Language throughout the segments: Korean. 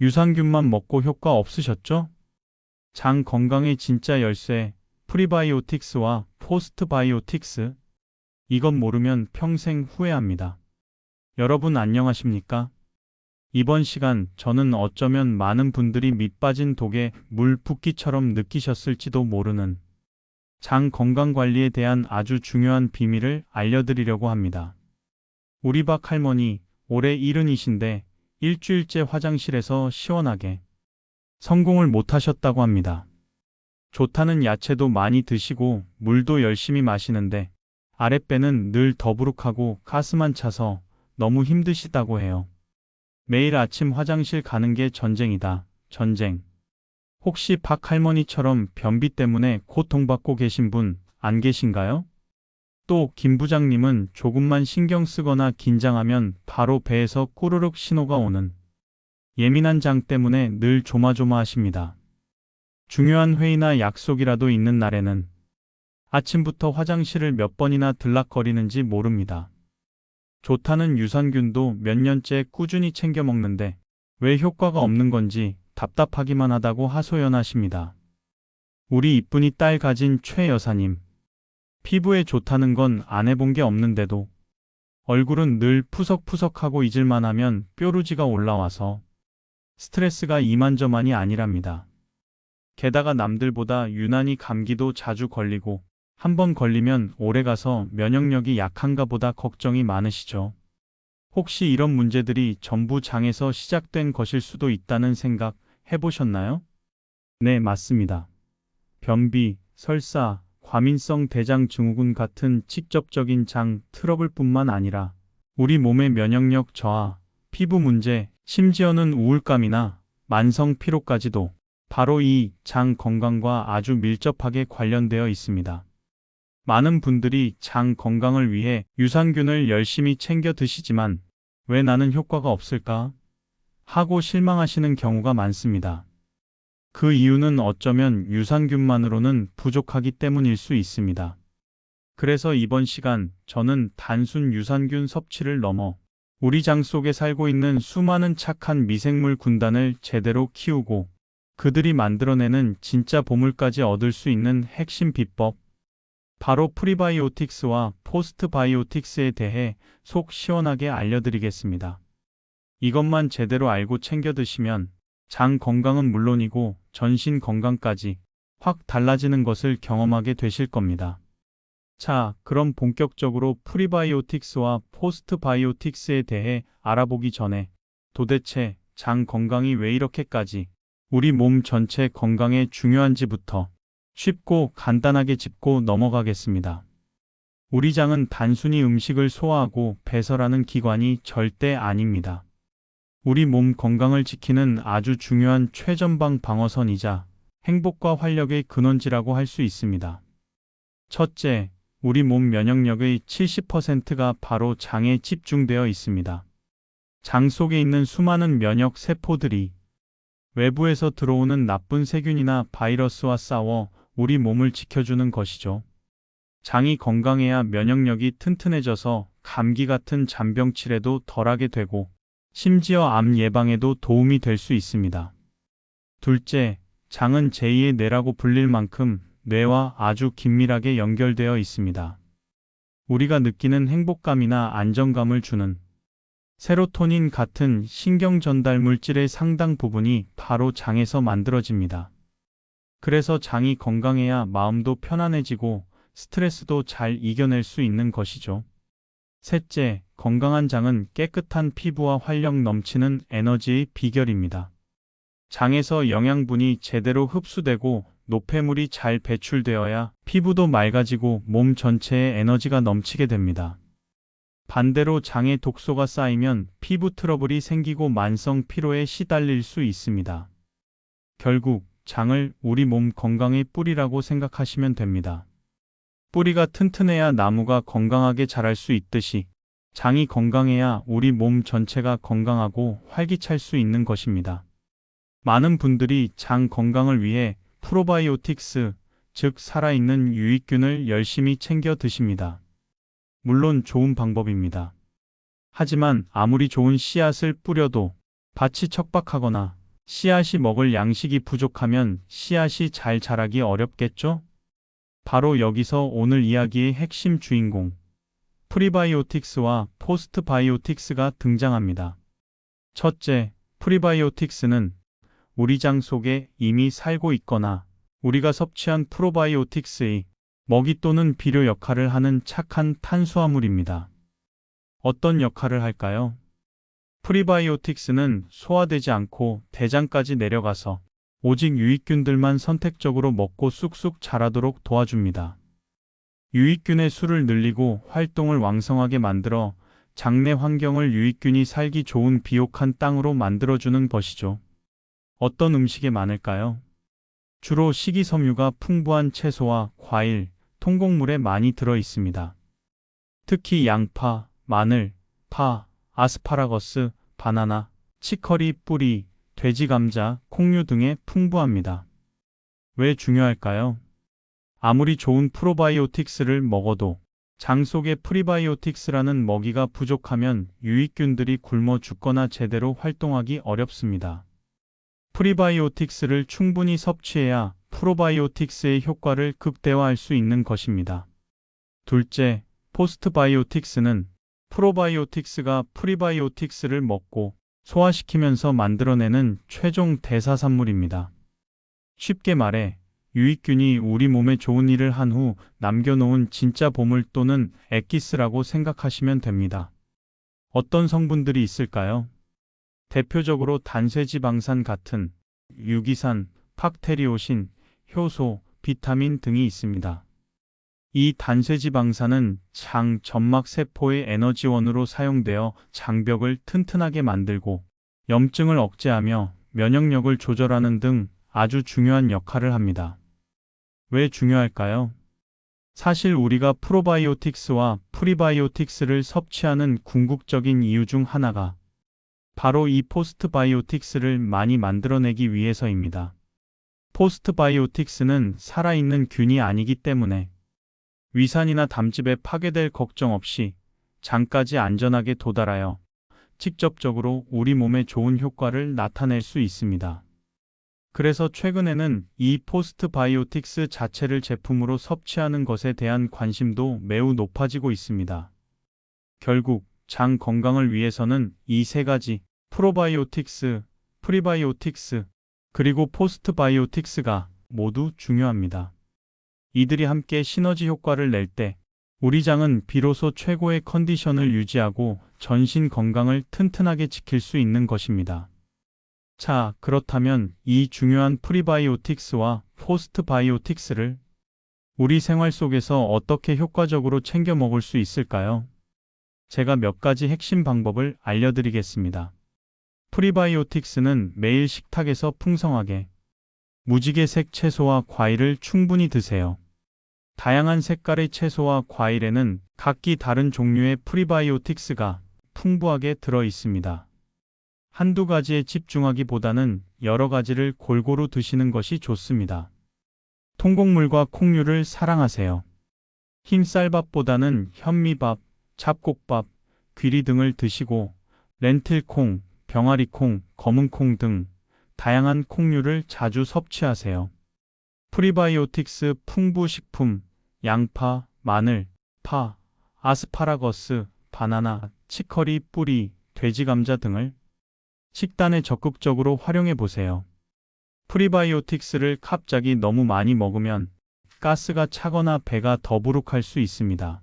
유산균만 먹고 효과 없으셨죠? 장 건강의 진짜 열쇠, 프리바이오틱스와 포스트바이오틱스. 이것 모르면 평생 후회합니다. 여러분 안녕하십니까? 이번 시간 저는 어쩌면 많은 분들이 밑 빠진 독에 물 붓기처럼 느끼셨을지도 모르는 장 건강 관리에 대한 아주 중요한 비밀을 알려드리려고 합니다. 우리 박 할머니, 올해 70이신데 일주일째 화장실에서 시원하게 성공을 못 하셨다고 합니다. 좋다는 야채도 많이 드시고 물도 열심히 마시는데 아랫배는 늘 더부룩하고 가스만 차서 너무 힘드시다고 해요. 매일 아침 화장실 가는 게 전쟁이다. 전쟁. 혹시 박 할머니처럼 변비 때문에 고통받고 계신 분 안 계신가요? 또 김 부장님은 조금만 신경 쓰거나 긴장하면 바로 배에서 꾸르륵 신호가 오는 예민한 장 때문에 늘 조마조마하십니다. 중요한 회의나 약속이라도 있는 날에는 아침부터 화장실을 몇 번이나 들락거리는지 모릅니다. 좋다는 유산균도 몇 년째 꾸준히 챙겨 먹는데 왜 효과가 없는 건지 답답하기만 하다고 하소연하십니다. 우리 이쁜이 딸 가진 최 여사님. 피부에 좋다는 건 안 해본 게 없는데도 얼굴은 늘 푸석푸석하고 잊을만 하면 뾰루지가 올라와서 스트레스가 이만저만이 아니랍니다. 게다가 남들보다 유난히 감기도 자주 걸리고 한 번 걸리면 오래가서 면역력이 약한가 보다 걱정이 많으시죠. 혹시 이런 문제들이 전부 장에서 시작된 것일 수도 있다는 생각 해보셨나요? 네, 맞습니다. 변비, 설사, 과민성 대장 증후군 같은 직접적인 장 트러블뿐만 아니라 우리 몸의 면역력 저하, 피부 문제, 심지어는 우울감이나 만성 피로까지도 바로 이 장 건강과 아주 밀접하게 관련되어 있습니다. 많은 분들이 장 건강을 위해 유산균을 열심히 챙겨 드시지만 왜 나는 효과가 없을까? 하고 실망하시는 경우가 많습니다. 그 이유는 어쩌면 유산균만으로는 부족하기 때문일 수 있습니다. 그래서 이번 시간 저는 단순 유산균 섭취를 넘어 우리 장 속에 살고 있는 수많은 착한 미생물 군단을 제대로 키우고 그들이 만들어내는 진짜 보물까지 얻을 수 있는 핵심 비법, 바로 프리바이오틱스와 포스트바이오틱스에 대해 속 시원하게 알려드리겠습니다. 이것만 제대로 알고 챙겨 드시면 장 건강은 물론이고 전신 건강까지 확 달라지는 것을 경험하게 되실 겁니다. 자, 그럼 본격적으로 프리바이오틱스와 포스트바이오틱스에 대해 알아보기 전에 도대체 장 건강이 왜 이렇게까지 우리 몸 전체 건강에 중요한지부터 쉽고 간단하게 짚고 넘어가겠습니다. 우리 장은 단순히 음식을 소화하고 배설하는 기관이 절대 아닙니다. 우리 몸 건강을 지키는 아주 중요한 최전방 방어선이자 행복과 활력의 근원지라고 할 수 있습니다. 첫째, 우리 몸 면역력의 70%가 바로 장에 집중되어 있습니다. 장 속에 있는 수많은 면역 세포들이 외부에서 들어오는 나쁜 세균이나 바이러스와 싸워 우리 몸을 지켜주는 것이죠. 장이 건강해야 면역력이 튼튼해져서 감기 같은 잔병치레도 덜하게 되고 심지어 암 예방에도 도움이 될 수 있습니다. 둘째, 장은 제2의 뇌라고 불릴 만큼 뇌와 아주 긴밀하게 연결되어 있습니다. 우리가 느끼는 행복감이나 안정감을 주는 세로토닌 같은 신경 전달 물질의 상당 부분이 바로 장에서 만들어집니다. 그래서 장이 건강해야 마음도 편안해지고 스트레스도 잘 이겨낼 수 있는 것이죠. 셋째, 건강한 장은 깨끗한 피부와 활력 넘치는 에너지의 비결입니다. 장에서 영양분이 제대로 흡수되고 노폐물이 잘 배출되어야 피부도 맑아지고 몸 전체에 에너지가 넘치게 됩니다. 반대로 장에 독소가 쌓이면 피부 트러블이 생기고 만성 피로에 시달릴 수 있습니다. 결국 장을 우리 몸 건강의 뿌리라고 생각하시면 됩니다. 뿌리가 튼튼해야 나무가 건강하게 자랄 수 있듯이 장이 건강해야 우리 몸 전체가 건강하고 활기찰 수 있는 것입니다. 많은 분들이 장 건강을 위해 프로바이오틱스, 즉 살아있는 유익균을 열심히 챙겨 드십니다. 물론 좋은 방법입니다. 하지만 아무리 좋은 씨앗을 뿌려도 밭이 척박하거나 씨앗이 먹을 양식이 부족하면 씨앗이 잘 자라기 어렵겠죠? 바로 여기서 오늘 이야기의 핵심 주인공, 프리바이오틱스와 포스트바이오틱스가 등장합니다. 첫째, 프리바이오틱스는 우리 장 속에 이미 살고 있거나 우리가 섭취한 프로바이오틱스의 먹이 또는 비료 역할을 하는 착한 탄수화물입니다. 어떤 역할을 할까요? 프리바이오틱스는 소화되지 않고 대장까지 내려가서 오직 유익균들만 선택적으로 먹고 쑥쑥 자라도록 도와줍니다. 유익균의 수를 늘리고 활동을 왕성하게 만들어 장내 환경을 유익균이 살기 좋은 비옥한 땅으로 만들어주는 것이죠. 어떤 음식에 많을까요? 주로 식이섬유가 풍부한 채소와 과일, 통곡물에 많이 들어 있습니다. 특히 양파, 마늘, 파, 아스파라거스, 바나나, 치커리, 뿌리, 돼지 감자, 콩류 등에 풍부합니다. 왜 중요할까요? 아무리 좋은 프로바이오틱스를 먹어도 장 속에 프리바이오틱스라는 먹이가 부족하면 유익균들이 굶어 죽거나 제대로 활동하기 어렵습니다. 프리바이오틱스를 충분히 섭취해야 프로바이오틱스의 효과를 극대화할 수 있는 것입니다. 둘째, 포스트바이오틱스는 프로바이오틱스가 프리바이오틱스를 먹고 소화시키면서 만들어내는 최종 대사산물입니다. 쉽게 말해 유익균이 우리 몸에 좋은 일을 한 후 남겨놓은 진짜 보물 또는 엑기스라고 생각하시면 됩니다. 어떤 성분들이 있을까요? 대표적으로 단쇄지방산 같은 유기산, 박테리오신, 효소, 비타민 등이 있습니다. 이 단쇄지방산은 장 점막 세포의 에너지원으로 사용되어 장벽을 튼튼하게 만들고 염증을 억제하며 면역력을 조절하는 등 아주 중요한 역할을 합니다. 왜 중요할까요? 사실 우리가 프로바이오틱스와 프리바이오틱스를 섭취하는 궁극적인 이유 중 하나가 바로 이 포스트바이오틱스를 많이 만들어내기 위해서입니다. 포스트바이오틱스는 살아있는 균이 아니기 때문에 위산이나 담즙에 파괴될 걱정 없이 장까지 안전하게 도달하여 직접적으로 우리 몸에 좋은 효과를 나타낼 수 있습니다. 그래서 최근에는 이 포스트바이오틱스 자체를 제품으로 섭취하는 것에 대한 관심도 매우 높아지고 있습니다. 결국 장 건강을 위해서는 이 세 가지 프로바이오틱스, 프리바이오틱스, 그리고 포스트바이오틱스가 모두 중요합니다. 이들이 함께 시너지 효과를 낼 때 우리 장은 비로소 최고의 컨디션을 유지하고 전신 건강을 튼튼하게 지킬 수 있는 것입니다. 자, 그렇다면 이 중요한 프리바이오틱스와 포스트바이오틱스를 우리 생활 속에서 어떻게 효과적으로 챙겨 먹을 수 있을까요? 제가 몇 가지 핵심 방법을 알려드리겠습니다. 프리바이오틱스는 매일 식탁에서 풍성하게 무지개색 채소와 과일을 충분히 드세요. 다양한 색깔의 채소와 과일에는 각기 다른 종류의 프리바이오틱스가 풍부하게 들어 있습니다. 한두 가지에 집중하기보다는 여러 가지를 골고루 드시는 것이 좋습니다. 통곡물과 콩류를 사랑하세요. 흰 쌀밥보다는 현미밥, 잡곡밥, 귀리 등을 드시고 렌틸콩, 병아리콩, 검은콩 등 다양한 콩류를 자주 섭취하세요. 프리바이오틱스 풍부 식품, 양파, 마늘, 파, 아스파라거스, 바나나, 치커리, 뿌리, 돼지 감자 등을 식단에 적극적으로 활용해 보세요. 프리바이오틱스를 갑자기 너무 많이 먹으면 가스가 차거나 배가 더부룩할 수 있습니다.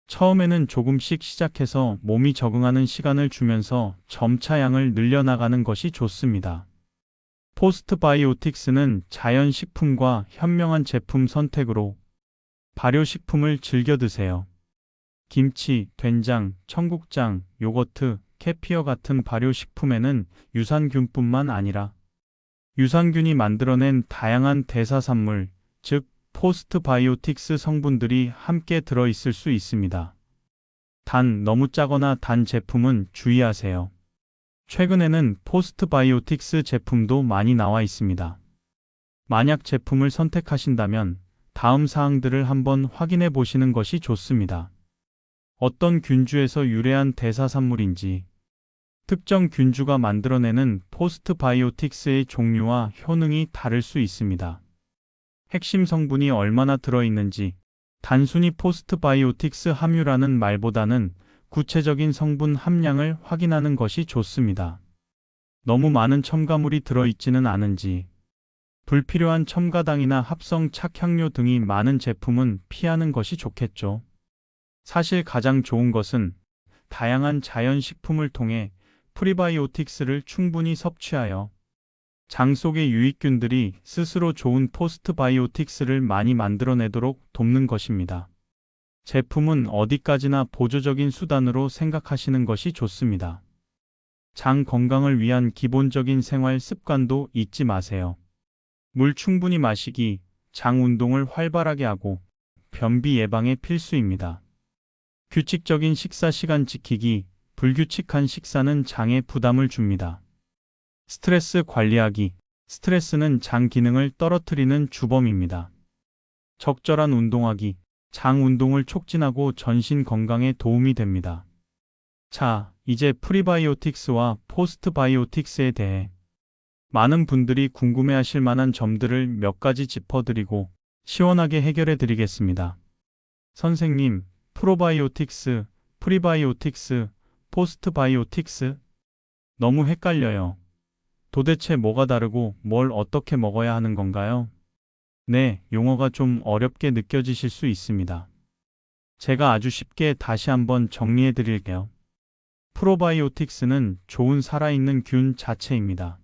처음에는 조금씩 시작해서 몸이 적응하는 시간을 주면서 점차 양을 늘려나가는 것이 좋습니다. 포스트바이오틱스는 자연식품과 현명한 제품 선택으로 발효식품을 즐겨 드세요. 김치, 된장, 청국장, 요거트, 캐피어 같은 발효식품에는 유산균뿐만 아니라 유산균이 만들어낸 다양한 대사산물, 즉 포스트바이오틱스 성분들이 함께 들어있을 수 있습니다. 단, 너무 짜거나 단 제품은 주의하세요. 최근에는 포스트바이오틱스 제품도 많이 나와 있습니다. 만약 제품을 선택하신다면 다음 사항들을 한번 확인해 보시는 것이 좋습니다. 어떤 균주에서 유래한 대사산물인지, 특정 균주가 만들어내는 포스트바이오틱스의 종류와 효능이 다를 수 있습니다. 핵심 성분이 얼마나 들어있는지, 단순히 포스트바이오틱스 함유라는 말보다는 구체적인 성분 함량을 확인하는 것이 좋습니다. 너무 많은 첨가물이 들어있지는 않은지, 불필요한 첨가당이나 합성 착향료 등이 많은 제품은 피하는 것이 좋겠죠. 사실 가장 좋은 것은 다양한 자연식품을 통해 프리바이오틱스를 충분히 섭취하여 장 속의 유익균들이 스스로 좋은 포스트바이오틱스를 많이 만들어내도록 돕는 것입니다. 제품은 어디까지나 보조적인 수단으로 생각하시는 것이 좋습니다. 장 건강을 위한 기본적인 생활 습관도 잊지 마세요. 물 충분히 마시기, 장 운동을 활발하게 하고 변비 예방에 필수입니다. 규칙적인 식사 시간 지키기, 불규칙한 식사는 장에 부담을 줍니다. 스트레스 관리하기, 스트레스는 장 기능을 떨어뜨리는 주범입니다. 적절한 운동하기, 장 운동을 촉진하고 전신 건강에 도움이 됩니다. 자, 이제 프리바이오틱스와 포스트바이오틱스에 대해 많은 분들이 궁금해하실 만한 점들을 몇 가지 짚어드리고 시원하게 해결해 드리겠습니다. 선생님, 프로바이오틱스, 프리바이오틱스, 포스트바이오틱스? 너무 헷갈려요. 도대체 뭐가 다르고 뭘 어떻게 먹어야 하는 건가요? 네, 용어가 좀 어렵게 느껴지실 수 있습니다. 제가 아주 쉽게 다시 한번 정리해 드릴게요. 프로바이오틱스는 좋은 살아있는 균 자체입니다.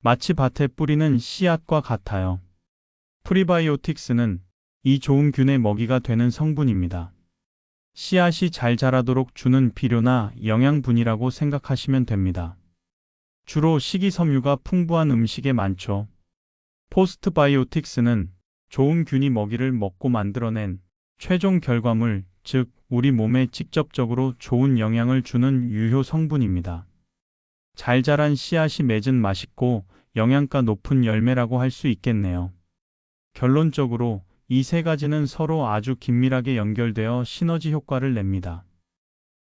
마치 밭에 뿌리는 씨앗과 같아요. 프리바이오틱스는 이 좋은 균의 먹이가 되는 성분입니다. 씨앗이 잘 자라도록 주는 비료나 영양분이라고 생각하시면 됩니다. 주로 식이섬유가 풍부한 음식에 많죠. 포스트바이오틱스는 좋은 균이 먹이를 먹고 만들어낸 최종 결과물, 즉 우리 몸에 직접적으로 좋은 영향을 주는 유효 성분입니다. 잘 자란 씨앗이 맺은 맛있고 영양가 높은 열매라고 할 수 있겠네요. 결론적으로 이 세 가지는 서로 아주 긴밀하게 연결되어 시너지 효과를 냅니다.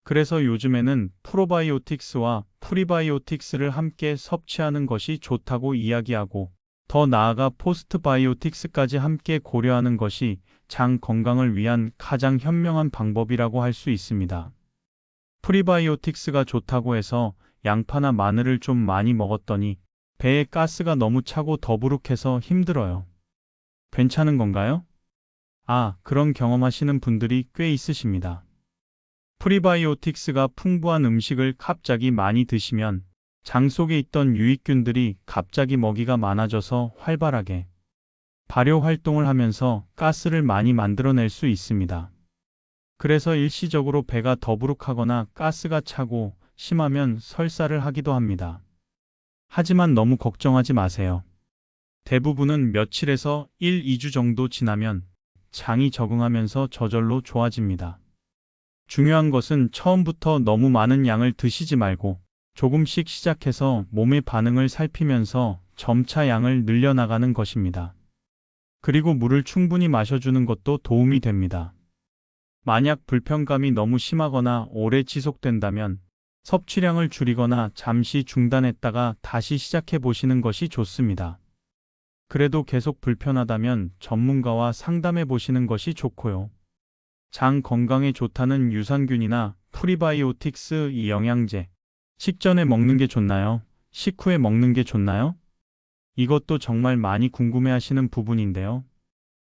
그래서 요즘에는 프로바이오틱스와 프리바이오틱스를 함께 섭취하는 것이 좋다고 이야기하고 더 나아가 포스트바이오틱스까지 함께 고려하는 것이 장 건강을 위한 가장 현명한 방법이라고 할 수 있습니다. 프리바이오틱스가 좋다고 해서 양파나 마늘을 좀 많이 먹었더니 배에 가스가 너무 차고 더부룩해서 힘들어요. 괜찮은 건가요? 그런 경험하시는 분들이 꽤 있으십니다. 프리바이오틱스가 풍부한 음식을 갑자기 많이 드시면 장 속에 있던 유익균들이 갑자기 먹이가 많아져서 활발하게 발효 활동을 하면서 가스를 많이 만들어낼 수 있습니다. 그래서 일시적으로 배가 더부룩하거나 가스가 차고 심하면 설사를 하기도 합니다. 하지만 너무 걱정하지 마세요. 대부분은 며칠에서 1, 2주 정도 지나면 장이 적응하면서 저절로 좋아집니다. 중요한 것은 처음부터 너무 많은 양을 드시지 말고 조금씩 시작해서 몸의 반응을 살피면서 점차 양을 늘려나가는 것입니다. 그리고 물을 충분히 마셔주는 것도 도움이 됩니다. 만약 불편감이 너무 심하거나 오래 지속된다면 섭취량을 줄이거나 잠시 중단했다가 다시 시작해 보시는 것이 좋습니다. 그래도 계속 불편하다면 전문가와 상담해 보시는 것이 좋고요. 장 건강에 좋다는 유산균이나 프리바이오틱스 이 영양제, 식전에 먹는 게 좋나요? 식후에 먹는 게 좋나요? 이것도 정말 많이 궁금해하시는 부분인데요.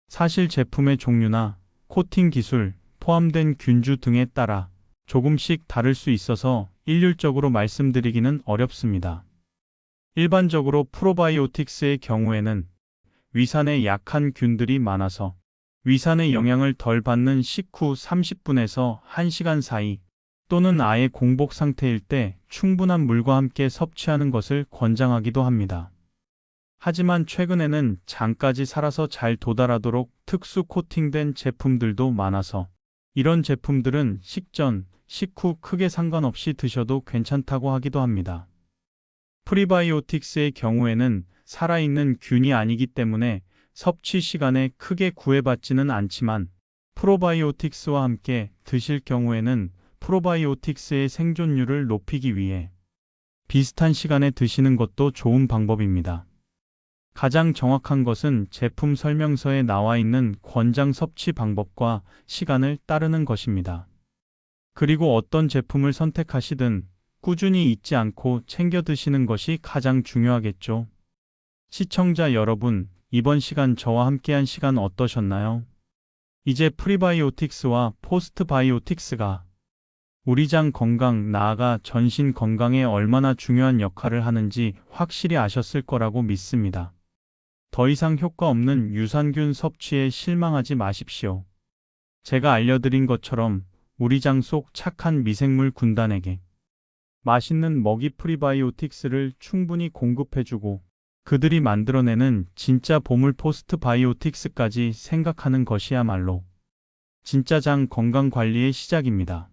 사실 제품의 종류나 코팅 기술, 포함된 균주 등에 따라 조금씩 다를 수 있어서 일률적으로 말씀드리기는 어렵습니다. 일반적으로 프로바이오틱스의 경우에는 위산에 약한 균들이 많아서 위산의 영향을 덜 받는 식후 30분에서 1시간 사이 또는 아예 공복 상태일 때 충분한 물과 함께 섭취하는 것을 권장하기도 합니다. 하지만 최근에는 장까지 살아서 잘 도달하도록 특수 코팅된 제품들도 많아서 이런 제품들은 식전, 식후 크게 상관없이 드셔도 괜찮다고 하기도 합니다. 프리바이오틱스의 경우에는 살아있는 균이 아니기 때문에 섭취 시간에 크게 구애받지는 않지만 프로바이오틱스와 함께 드실 경우에는 프로바이오틱스의 생존율을 높이기 위해 비슷한 시간에 드시는 것도 좋은 방법입니다. 가장 정확한 것은 제품 설명서에 나와 있는 권장 섭취 방법과 시간을 따르는 것입니다. 그리고 어떤 제품을 선택하시든 꾸준히 잊지 않고 챙겨 드시는 것이 가장 중요하겠죠. 시청자 여러분, 이번 시간 저와 함께한 시간 어떠셨나요? 이제 프리바이오틱스와 포스트바이오틱스가 우리 장 건강, 나아가 전신 건강에 얼마나 중요한 역할을 하는지 확실히 아셨을 거라고 믿습니다. 더 이상 효과 없는 유산균 섭취에 실망하지 마십시오. 제가 알려드린 것처럼 우리 장 속 착한 미생물 군단에게 맛있는 먹이 프리바이오틱스를 충분히 공급해주고 그들이 만들어내는 진짜 보물 포스트바이오틱스까지 생각하는 것이야말로 진짜 장 건강 관리의 시작입니다.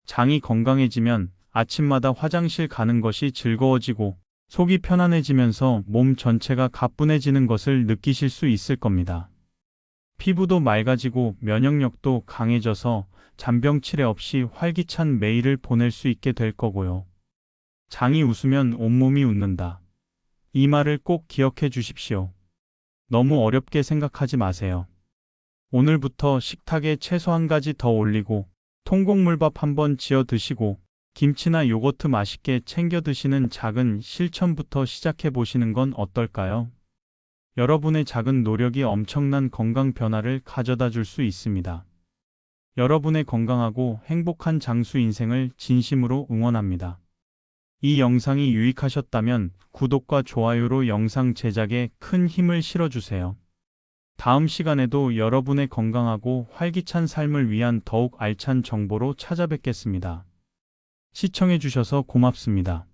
장이 건강해지면 아침마다 화장실 가는 것이 즐거워지고 속이 편안해지면서 몸 전체가 가뿐해지는 것을 느끼실 수 있을 겁니다. 피부도 맑아지고 면역력도 강해져서 잔병 치레 없이 활기찬 매일을 보낼 수 있게 될 거고요. 장이 웃으면 온몸이 웃는다. 이 말을 꼭 기억해 주십시오. 너무 어렵게 생각하지 마세요. 오늘부터 식탁에 채소 한 가지 더 올리고 통곡물밥 한번 지어 드시고 김치나 요거트 맛있게 챙겨 드시는 작은 실천부터 시작해 보시는 건 어떨까요? 여러분의 작은 노력이 엄청난 건강 변화를 가져다 줄 수 있습니다. 여러분의 건강하고 행복한 장수 인생을 진심으로 응원합니다. 이 영상이 유익하셨다면 구독과 좋아요로 영상 제작에 큰 힘을 실어주세요. 다음 시간에도 여러분의 건강하고 활기찬 삶을 위한 더욱 알찬 정보로 찾아뵙겠습니다. 시청해주셔서 고맙습니다.